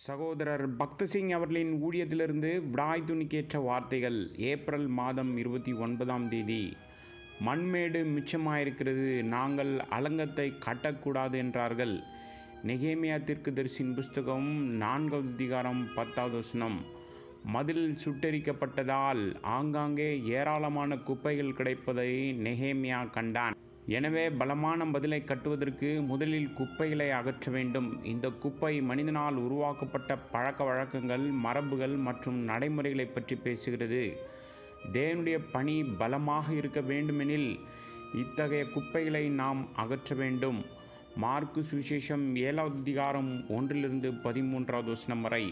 சகோதரர் பக்தசிங் அவர்களின் ஊழியத்திலிருந்து விடாய் துணிக்கேற்ற வார்த்தைகள். ஏப்ரல் மாதம் 29ஆம் தேதி. மண்மேடு மிச்சமாயிருக்கிறது, நாங்கள் அலங்கத்தை கட்டக்கூடாது என்றார்கள். நெகேமியா தீர்க்கதரிசியின் புஸ்தகம் 4வது அதிகாரம் 10வது வசனம். மதில் சுட்டெரிக்கப்பட்டதால் ஆங்காங்கே ஏராளமான குப்பைகள் கிடைப்பதை நெகேமியா கண்டான். எனவே பலமான மதிலை கட்டுவதற்கு முதலில் குப்பைகளை அகற்ற வேண்டும். இந்த குப்பை மனிதனால் உருவாக்கப்பட்ட பழக்க வழக்கங்கள், மரபுகள் மற்றும் நடைமுறைகளை பற்றி பேசுகிறது. தேவனுடைய பணி பலமாக இருக்க வேண்டுமெனில் இத்தகைய குப்பைகளை நாம் அகற்ற வேண்டும். மார்க்கு சுவிசேஷம் 7வது அதிகாரம் 1-13வது வசனம் வரை.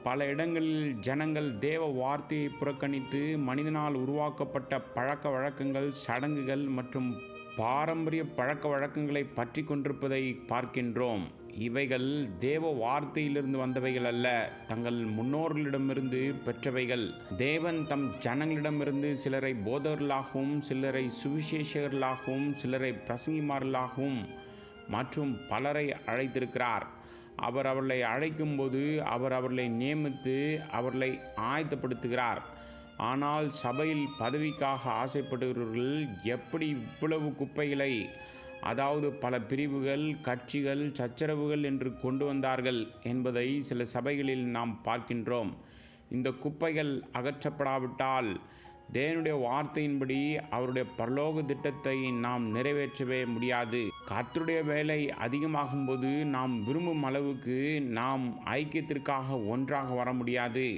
பல இடங்களில் ஜனங்கள் தேவ வார்த்தையை புறக்கணித்து மனிதனால் உருவாக்கப்பட்ட பழக்க வழக்கங்கள், சடங்குகள் மற்றும் பாரம்பரிய பழக்க வழக்கங்களை பற்றி கொண்டிருப்பதை பார்க்கின்றோம். இவைகள் தேவ வார்த்தையிலிருந்து வந்தவைகள் அல்ல, தங்கள் முன்னோர்களிடமிருந்து பெற்றவைகள். தேவன் தம் ஜனங்களிடமிருந்து சிலரை போதகர்களாகவும், சிலரை சுவிசேஷகர்களாகவும், சிலரை பிரசங்கிமார்களாகவும் மற்றும் பலரை அழைத்திருக்கிறார். அவர் அவர்களை அழைக்கும்போது அவர் அவர்களை நியமித்து அவர்களை ஆயத்தப்படுத்துகிறார். ஆனால் சபையில் பதவிக்காக ஆசைப்படுகிறவர்கள் எப்படி இவ்வளவு குப்பைகளை, அதாவது பல பிரிவுகள், கட்சிகள், சச்சரவுகள் என்று கொண்டு வந்தார்கள் என்பதை சில சபைகளில் நாம் பார்க்கின்றோம். இந்த குப்பைகள் அகற்றப்படாவிட்டால் தேவனுடைய வார்த்தையின்படி அவருடைய பரலோக திட்டத்தை நாம் நிறைவேற்றவே முடியாது. கர்த்தருடைய வேலை அதிகமாகும்போது நாம் விரும்பும் அளவுக்கு நாம் ஐக்கியத்திற்காக ஒன்றாக வர முடியாது.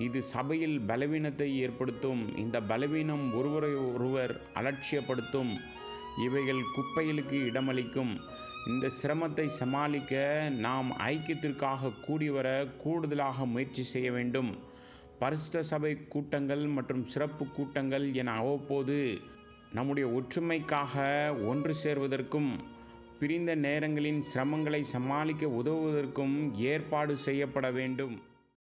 இது சபையில் பலவீனத்தை ஏற்படுத்தும். இந்த பலவீனம் ஒருவரை ஒருவர் அலட்சியப்படுத்தும். இவைகள் குப்பைகளுக்கு இடமளிக்கும். இந்த சிரமத்தை சமாளிக்க நாம் ஐக்கியத்திற்காக கூடிவர கூடுதலாக முயற்சி செய்ய வேண்டும். பரிசுத்த சபை கூட்டங்கள் மற்றும் சிறப்பு கூட்டங்கள் என அவ்வப்போது நம்முடைய ஒற்றுமைக்காக ஒன்று சேர்வதற்கும் பிரிந்த நேரங்களின் சிரமங்களை சமாளிக்க உதவுவதற்கும் ஏற்பாடு செய்யப்பட வேண்டும்.